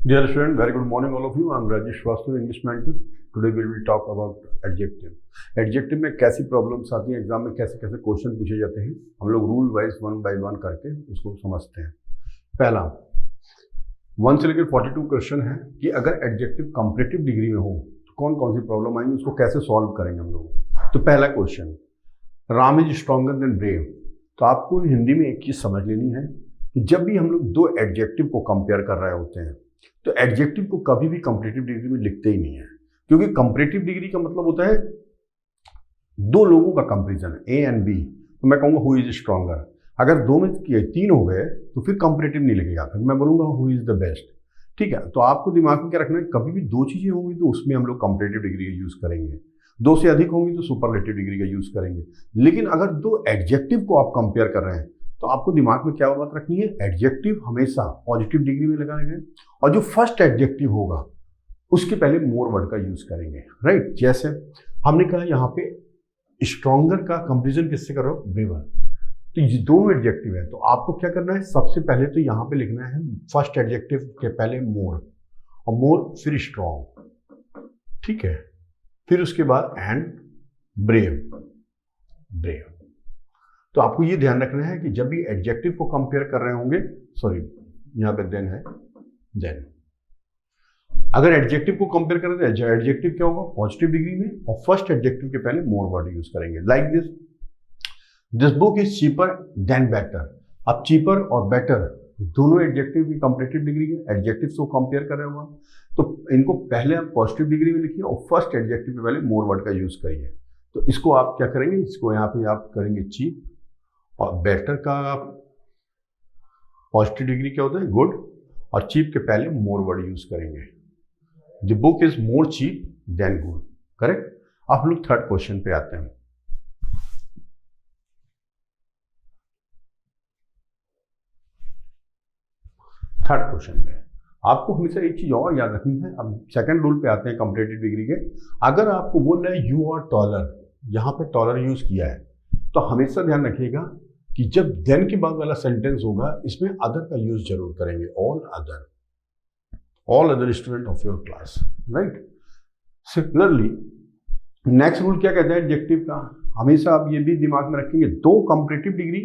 Dear student, very good morning all of you. I am Rajesh Vastu, English mentor. Today we will talk about adjective. Adjective में कैसी problems आती हैं, exam में कैसे कैसे question पूछे जाते हैं, हम लोग rule wise one by one करके उसको समझते हैं। पहला 1 से लेकर 42 क्वेश्चन है कि अगर एडजेक्टिव कंपैरेटिव डिग्री में हो तो कौन कौन सी प्रॉब्लम आएंगी, उसको कैसे सॉल्व करेंगे हम लोग। तो पहला question, Ram is stronger than brave. तो आपको हिंदी में एक चीज समझ लेनी है कि जब भी हम लोग दो एडजेक्टिव को कंपेयर कर रहे होते हैं तो एडजेक्टिव को कभी भी कंपैरेटिव डिग्री में लिखते ही नहीं है, क्योंकि कंपैरेटिव डिग्री का मतलब होता है दो लोगों का कंपैरिजन, ए एंड बी। तो मैं कहूंगा हु इज स्ट्रॉन्गर। अगर दो में तीन हो गए तो फिर कंपैरेटिव नहीं लगेगा, फिर मैं बोलूंगा हु इज द बेस्ट। ठीक है, तो आपको दिमाग में क्या रखना है, कभी भी दो चीजें होंगी तो उसमें हम लोग कंपैरेटिव डिग्री का यूज करेंगे, दो से अधिक होंगी तो सुपरलेटिव डिग्री का यूज करेंगे। लेकिन अगर दो एडजेक्टिव को आप कंपेयर कर रहे हैं तो आपको दिमाग में क्या बात रखनी है, एडजेक्टिव हमेशा पॉजिटिव डिग्री में लगाएंगे और जो फर्स्ट एडजेक्टिव होगा उसके पहले मोर वर्ड का यूज करेंगे। राइट, जैसे हमने कहा यहाँ पे स्ट्रॉन्गर का कंपैरिजन किससे करो, ब्रेवर। तो ये दोनों एडजेक्टिव है, तो आपको क्या करना है, सबसे पहले तो यहाँ पे लिखना है फर्स्ट एडजेक्टिव के पहले मोर, और मोर फिर स्ट्रॉन्ग। ठीक है, फिर उसके बाद एंड ब्रेव। ब्रेव, तो आपको ये ध्यान रखना है कि जब भी एडजेक्टिव को कंपेयर कर रहे होंगे, सॉरी यहाँ पे देन है, देन अगर एडजेक्टिव को कंपेयर करें तो एडजेक्टिव क्या होगा, पॉजिटिव डिग्री में, और फर्स्ट एडजेक्टिव के पहले मोर वर्ड यूज करेंगे। Like this book is cheaper than better. अब चीपर और बेटर दोनों एडजेक्टिव की कंपैरेटिव डिग्री है, एडजेक्टिव को कंपेयर कर रहे हो तो इनको पहले आप पॉजिटिव डिग्री में लिखिए और फर्स्ट एडजेक्टिव के पहले मोर वर्ड का यूज करिए। तो इसको आप क्या करेंगे, इसको यहाँ पे आप करेंगे चीप, और बेटर का पॉजिटिव डिग्री क्या होता है, गुड, और चीप के पहले मोर वर्ड यूज करेंगे। The book is more cheap than good. Correct. अब हम लोग थर्ड क्वेश्चन पे आते हैं। थर्ड क्वेश्चन पे आपको हमेशा एक चीज और याद रखनी है। अब सेकंड रूल पे आते हैं कंपैरेटिव डिग्री के। अगर आपको बोल रहे हैं यू आर टॉलर, यहाँ पे टॉलर यूज किया है, तो हमेशा ध्यान रखिएगा कि जब देन के बाद वाला सेंटेंस होगा इसमें अदर का यूज जरूर करेंगे, all other student of your class. Right. Similarly next rule क्या कहता है एडजेक्टिव का, हमेशा आप ये भी दिमाग में रखेंगे दो कंपैरेटिव डिग्री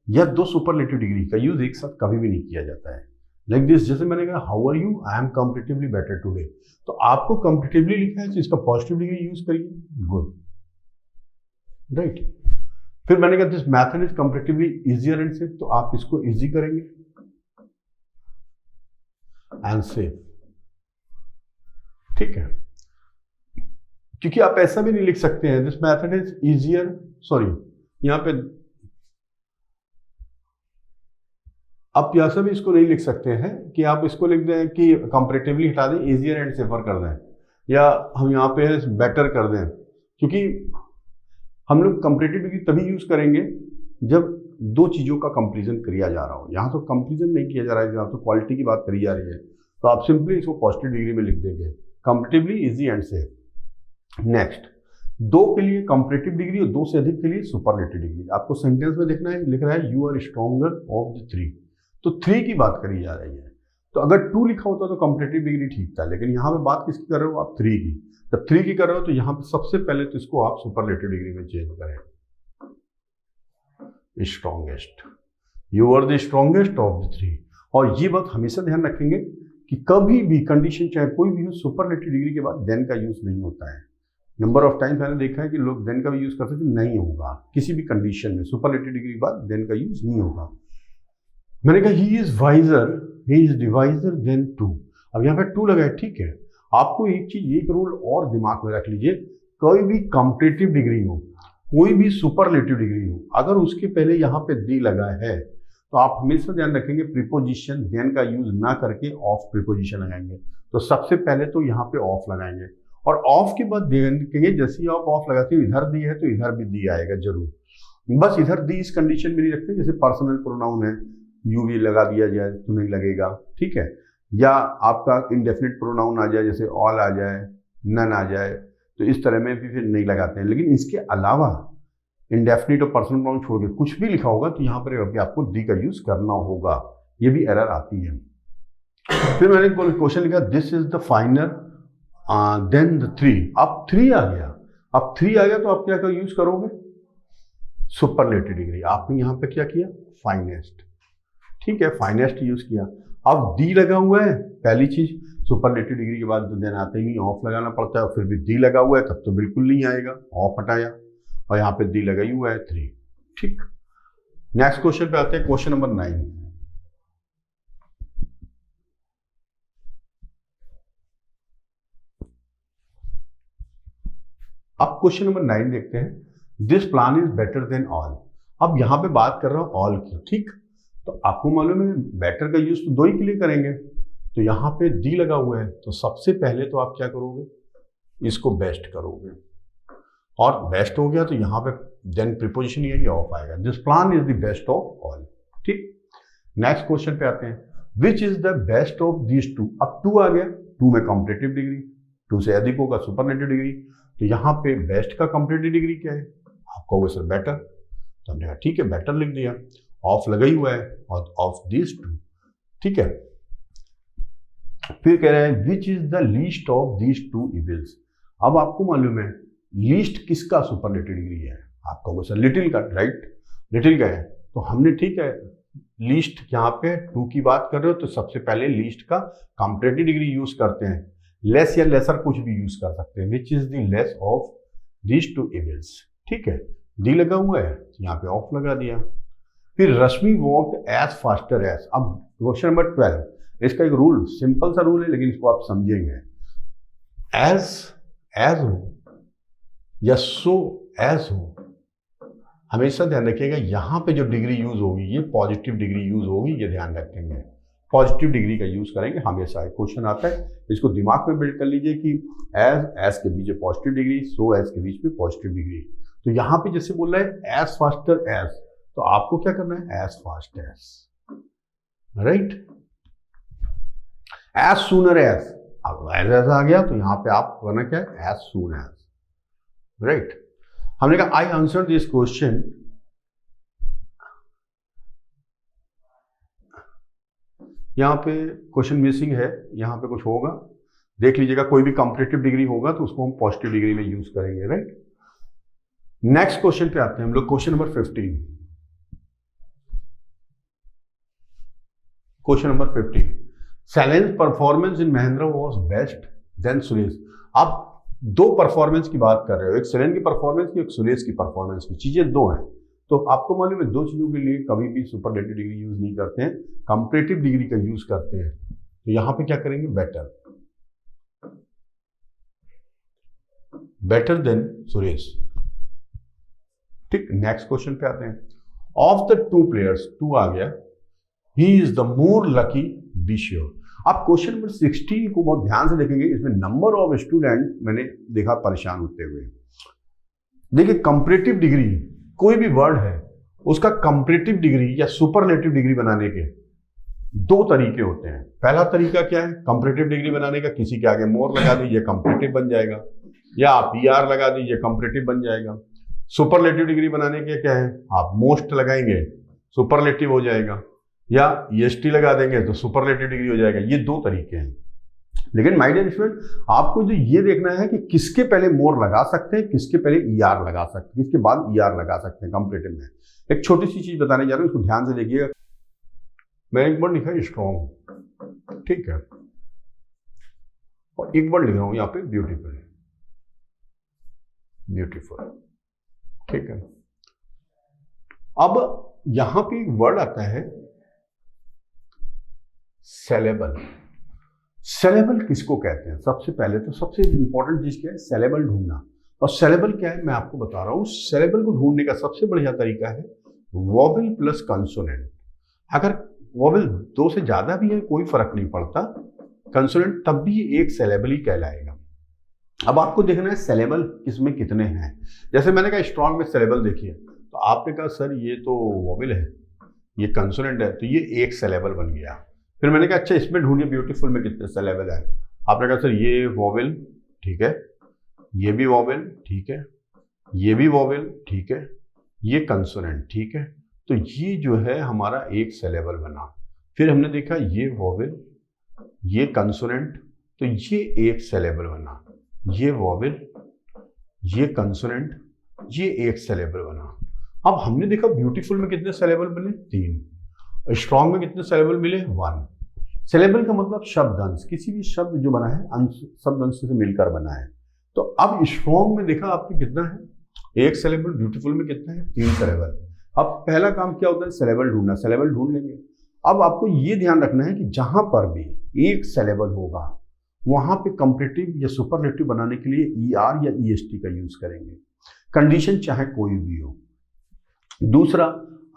या दो सुपरलेटिव डिग्री का यूज एक साथ कभी भी नहीं किया जाता है। लाइक दिस, जैसे मैंने कहा how are you, I am comparatively better today, तो आपको कंपैरेटिवली लिखा है तो इसका पॉजिटिव डिग्री यूज करिए, गुड। राइट। फिर मैंने कहा this method is comparatively easier and safe, तो आप इसको इजी करेंगे एंड सेफ। ठीक है, क्योंकि आप ऐसा भी नहीं लिख सकते हैं this method is easier, sorry यहां पे आप ऐसा भी इसको नहीं लिख सकते हैं कि आप इसको लिख दें कि कंपैरेटिवली हटा दें, इजियर एंड सेफर कर दें, या हम यहाँ पे बेटर कर दें, क्योंकि हम लोग कंपैरेटिव डिग्री तभी यूज करेंगे जब दो चीजों का कंपैरिजन किया जा रहा हो। यहाँ तो कंपैरिजन नहीं किया जा रहा है, यहाँ तो क्वालिटी की बात करी जा रही है, तो आप सिंपली इसको पॉजिटिव डिग्री में लिख देंगे, comparatively easy and safe. Next, दो के लिए कंपैरेटिव डिग्री और दो से अधिक के लिए सुपरलेटिव डिग्री। आपको सेंटेंस में देखना है, लिख रहा है you are stronger of the three, तो थ्री की बात करी जा रही है। तो अगर टू लिखा होता तो कंपैरेटिव डिग्री ठीक था, लेकिन यहाँ पे बात किसकी कर रहे हो आप, थ्री की। जब थ्री की कर रहे हो तो यहाँ पे सबसे पहले तो इसको आप सुपरलेटिव डिग्री में चेंज करें, strongest, you are the strongest of the three. और ये बात हमेशा ध्यान रखेंगे कि कभी भी कंडीशन चाहे कोई भी हो, सुपरलेटिव डिग्री के बाद देन का यूज नहीं होता है। नंबर ऑफ टाइम्स मैंने देखा है कि लोग देन का भी यूज करते थे, नहीं होगा किसी भी कंडीशन में, सुपरलेटिव डिग्री के बाद देन का यूज नहीं होगा। मैंने कहा he is wiser, he is the wiser than two, अब यहाँ पे टू लगा है। ठीक है, आपको एक चीज, एक रूल और दिमाग में रख लीजिए, कोई भी कंपैरेटिव डिग्री हो, कोई भी सुपरलेटिव डिग्री हो, अगर उसके पहले यहाँ पे दी लगा है तो आप हमेशा ध्यान रखेंगे प्रीपोजिशन देन का यूज ना करके ऑफ प्रीपोजिशन लगाएंगे। तो सबसे पहले तो यहाँ पे ऑफ लगाएंगे, और ऑफ के बाद देन कहेंगे, जैसे ही आप ऑफ लगाते हो इधर दी है तो इधर भी दी आएगा जरूर। बस इधर दी इस कंडीशन में नहीं रखते, जैसे पर्सनल प्रोनाउन है, यू भी लगा दिया जाए तो नहीं लगेगा। ठीक है, या आपका इंडेफिनिट प्रोनाउन आ जाए, जैसे ऑल आ जाए, नन आ जाए, तो इस तरह में भी फिर नहीं लगाते हैं। लेकिन इसके अलावा इंडेफिनिट और पर्सनल प्रोनाउन छोड़ के कुछ भी लिखा होगा तो यहाँ पर आपको दी का यूज करना होगा, ये भी एरर आती है। फिर मैंने क्वेश्चन लिखा this is the finer than the 3। अब 3 आ गया, अब 3 आ गया तो आप क्या कर यूज करोगे, सुपरलेटिव डिग्री। आपने यहाँ पे क्या किया, फाइनेस्ट, ठीक है, फाइनेस्ट यूज किया। अब डी लगा हुआ है, पहली चीज सुपरलेटिव डिग्री के बाद तो देन आते ही ऑफ लगाना पड़ता है, फिर भी डी लगा हुआ है तब तो बिल्कुल नहीं आएगा, ऑफ हटाया और यहाँ पे डी लगा ही हुआ है 3, ठीक। नेक्स्ट क्वेश्चन पे आते हैं, क्वेश्चन नंबर 9। अब क्वेश्चन नंबर 9 देखते हैं, this plan is better than all. अब यहां पे बात कर रहा हूं ऑल की, ठीक। तो आपको मालूम है बेटर का यूज तो 2 ही के लिए करेंगे, तो यहां पे डी लगा हुआ है तो सबसे पहले तो आप क्या करोगे, इसको बेस्ट करोगे, और बेस्ट हो गया तो यहां पे देन प्रीपोजिशन ये ऑफ आएगा, this plan is the best of all, ठीक। नेक्स्ट क्वेश्चन पे आते हैं, which is the best of this 2। अब 2 आ गया, 2 में कॉम्पिटिटिव डिग्री, 2 से अधिक होगा सुपरलेटिव डिग्री, तो यहाँ पे बेस्ट का कॉम्पिटिटिव डिग्री क्या है, आप कहोगे सर बेटर, तो हमने कहा ठीक है बेटर लिख दिया, ऑफ लगा ही हुआ है और ऑफ दिस 2, ठीक है। फिर कह रहे हैं which is the least of this 2 evils. अब आपको मालूम है लीस्ट किसका सुपरलेटिव डिग्री है, आप कहोगे सर लिटिल का, राइट, लिटिल का है, तो हमने ठीक है लीस्ट यहाँ पे 2 की बात कर रहे हो तो सबसे पहले लीस्ट का कॉम्पिटिटिव डिग्री यूज करते हैं, लेस या लेसर कुछ भी यूज कर सकते हैं, which is the less of this 2 evils, ठीक है। डी लगा हुआ है यहाँ पे ऑफ लगा दिया। फिर रश्मि वॉक्ड एज फास्टर एज। अब क्वेश्चन नंबर 12, इसका एक रूल, सिंपल सा रूल है लेकिन इसको आप समझेंगे, एज हो या सो एज हो, हमेशा ध्यान रखिएगा यहाँ पे जो डिग्री यूज होगी ये पॉजिटिव डिग्री यूज होगी, ये ध्यान रखेंगे, पॉजिटिव डिग्री का यूज करेंगे हमेशा। क्वेश्चन आता है इसको दिमाग में बिल्ड कर लीजिए कि एज के बीच पॉजिटिव डिग्री, सो एज के बीच में पॉजिटिव डिग्री। तो यहाँ पे जैसे बोल रहा है एज फास्टर एज, तो आपको क्या करना है as fast as, right, as sooner as. अब एज आ गया तो यहाँ पे आप करना क्या है एज सून एज, राइट। हमने कहा आई आंसर दिस क्वेश्चन, यहाँ पे क्वेश्चन मिसिंग है, यहाँ पे कुछ होगा देख लीजिएगा, कोई भी कॉम्पिटिटिव डिग्री होगा तो उसको हम पॉजिटिव डिग्री में यूज करेंगे, राइट। नेक्स्ट क्वेश्चन पे आते हैं हम लोग, क्वेश्चन नंबर 15। क्वेश्चन नंबर 15, सेलेन्स performance in Mahindra was best than Suresh. आप 2 परफॉर्मेंस की बात कर रहे हो, एक सेलेन की परफॉर्मेंस की, एक सुरेश की परफॉर्मेंस की, चीजें 2 हैं, तो आपको मालूम है 2 चीजों के लिए कभी भी सुपरलेटिव डिग्री यूज नहीं करते हैं, कंपैरेटिव डिग्री का यूज करते हैं। तो यहां पे क्या करेंगे बेटर, बेटर देन सुरेश, ठीक। नेक्स्ट क्वेश्चन पे आते हैं, ऑफ द 2 प्लेयर्स, 2 आ गया, he is the more lucky be sure. आप क्वेश्चन नंबर 16 को बहुत ध्यान से देखेंगे, इसमें नंबर ऑफ स्टूडेंट मैंने देखा परेशान होते हुए। देखिए कंपैरेटिव डिग्री, कोई भी वर्ड है उसका कंपैरेटिव डिग्री या सुपरलेटिव डिग्री बनाने के 2 तरीके होते हैं। पहला तरीका क्या है कंपैरेटिव डिग्री बनाने का, किसी के आगे मोर लगा दीजिए कंपैरेटिव बन जाएगा, या आप ER लगा दीजिए कंपैरेटिव बन जाएगा। सुपरलेटिव डिग्री बनाने के क्या है, आप मोस्ट लगाएंगे सुपरलेटिव हो जाएगा, या EST लगा देंगे तो सुपरलेटिव डिग्री हो जाएगा। ये 2 तरीके हैं, लेकिन माय डियर स्टूडेंट आपको जो ये देखना है कि किसके पहले मोर लगा सकते हैं, किसके पहले ER लगा सकते हैं, किसके बाद ER लगा सकते हैं कंपैरेटिव में। एक छोटी सी चीज बताने जा रहा हूं, इसको ध्यान से देखिएगा। मैंने एक वर्ड लिखा है स्ट्रॉन्ग, ठीक है, और एक वर्ड लिख रहा हूं यहाँ पे ब्यूटीफुल, ब्यूटीफुल, ठीक है। अब यहां पे एक वर्ड आता है सेलेबल। सेलेबल किसको कहते हैं, सबसे पहले तो सबसे इंपॉर्टेंट चीज क्या है, सेलेबल ढूंढना। और सेलेबल क्या है मैं आपको बता रहा हूं, सेलेबल को ढूंढने का सबसे बढ़िया तरीका है वोवेल प्लस कंसोनेंट। अगर वोवेल 2 से ज्यादा भी है कोई फर्क नहीं पड़ता, कंसोनेंट तब भी एक सेलेबल ही कहलाएगा। अब आपको देखना है सेलेबल किसमें कितने हैं। जैसे मैंने कहा स्ट्रॉन्ग में सेलेबल देखिए, तो आपने कहा सर ये तो वोवेल है, ये कंसोनेंट है, तो ये एक सेलेबल बन गया। फिर मैंने कहा अच्छा इसमें ढूंढिए ब्यूटीफुल में कितने सेलेबल है, आपने कहा सर ये वोवेल, ठीक है, ये भी वोवेल, ठीक है, ये भी वोवेल, ठीक है, ये कंसोनेंट, ठीक है, तो ये जो है हमारा एक सेलेबल बना। फिर हमने देखा ये वोवेल, ये कंसोनेंट, तो ये एक सिलेबल बना, ये वॉवेल, ये कंसोनेंट, ये एक सिलेबल बना। अब हमने देखा ब्यूटीफुल में कितने सिलेबल बने, 3। स्ट्रॉन्ग में कितने सिलेबल मिले, 1। सिलेबल का मतलब शब्द अंश, किसी भी शब्द जो बना है अंश, शब्द अंश से मिलकर बना है। तो अब स्ट्रॉन्ग में देखा आपने कितना है, एक सिलेबल। ब्यूटीफुल में कितना है, 3 सिलेबल। अब पहला काम क्या होता है, सिलेबल ढूंढना। सिलेबल ढूंढ लेंगे। अब आपको ये ध्यान रखना है कि जहां पर भी एक सिलेबल होगा वहां पे कंपैरेटिव या सुपरलेटिव बनाने के लिए ER या EST का यूज करेंगे, कंडीशन चाहे कोई भी हो। दूसरा,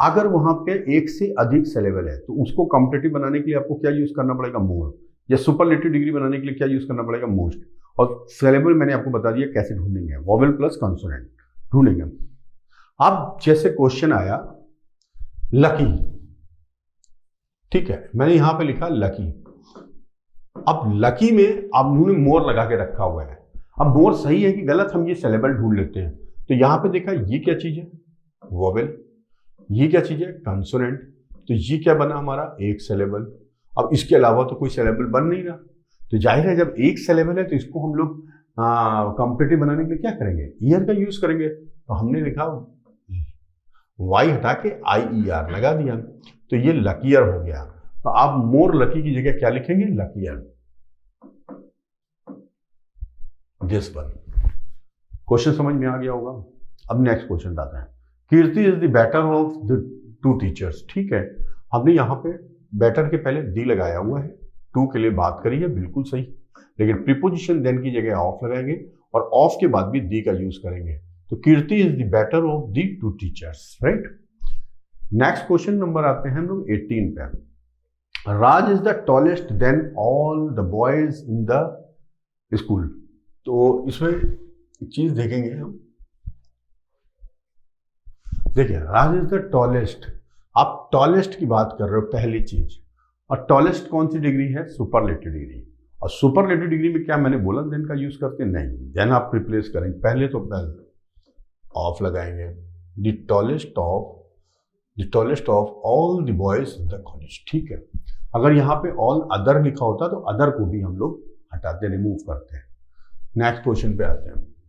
अगर वहां पे एक से अधिक सिलेबल है तो उसको कंपैरेटिव बनाने के लिए आपको क्या यूज करना पड़ेगा, मोर, या सुपरलेटिव डिग्री बनाने के लिए क्या यूज करना पड़ेगा, मोस्ट। और सिलेबल मैंने आपको बता दिया कैसे ढूंढेंगे, वॉवेल प्लस कंसोनेंट ढूंढेंगे। अब जैसे क्वेश्चन आया लकी, ठीक है, मैंने यहां पे लिखा लकी। अब लकी में अब उन्होंने मोर लगा के रखा हुआ है। अब मोर सही है कि गलत, हम ये सिलेबल ढूंढ लेते हैं। तो यहां पे देखा ये क्या चीज है, वॉवेल, ये क्या चीज है, कंसोनेंट। तो ये क्या बना हमारा, एक सिलेबल। अब इसके अलावा तो कोई सिलेबल बन नहीं रहा, तो जाहिर है जब एक सिलेबल है तो इसको हम लोग कॉम्पिटिटिव बनाने के लिए क्या करेंगे, ईयर का यूज करेंगे। तो हमने लिखा वाई हटा के IER लगा दिया, तो ये लकीयर हो गया। तो आप मोर लकी की जगह क्या लिखेंगे, लकीयर, दिस वन। क्वेश्चन समझ में आ गया होगा। अब नेक्स्ट क्वेश्चन आता है, Kirti is the better of the 2 teachers. ठीक है, हमने यहाँ पे बेटर के पहले दी लगाया हुआ है, 2 के लिए बात करी है, बिल्कुल सही। लेकिन प्रीपोजिशन देन की जगह ऑफ लगाएंगे और ऑफ के बाद भी दी का यूज करेंगे। तो Kirti is the better of the 2 teachers, right. Next question number आते हैं हम लोग 18 पे। Raj is the tallest than all the boys in the school. तो इसमें एक चीज देखेंगे हम, देखिए राज इज द टॉलेस्ट। आप टॉलेस्ट की बात कर रहे हो पहली चीज, और टॉलेस्ट कौन सी डिग्री है, सुपरलेटिव डिग्री। और सुपरलेटिव डिग्री में क्या मैंने बोला देन का यूज करते, नहीं, देन आप रिप्लेस करेंगे। पहले तो पहले ऑफ लगाएंगे, the tallest of all the boys in the college. ठीक है, अगर यहाँ पे ऑल अदर लिखा होता तो अदर को भी हम लोग हटाते, रिमूव करते हैं। नेक्स्ट क्वेश्चन पे आते हैं।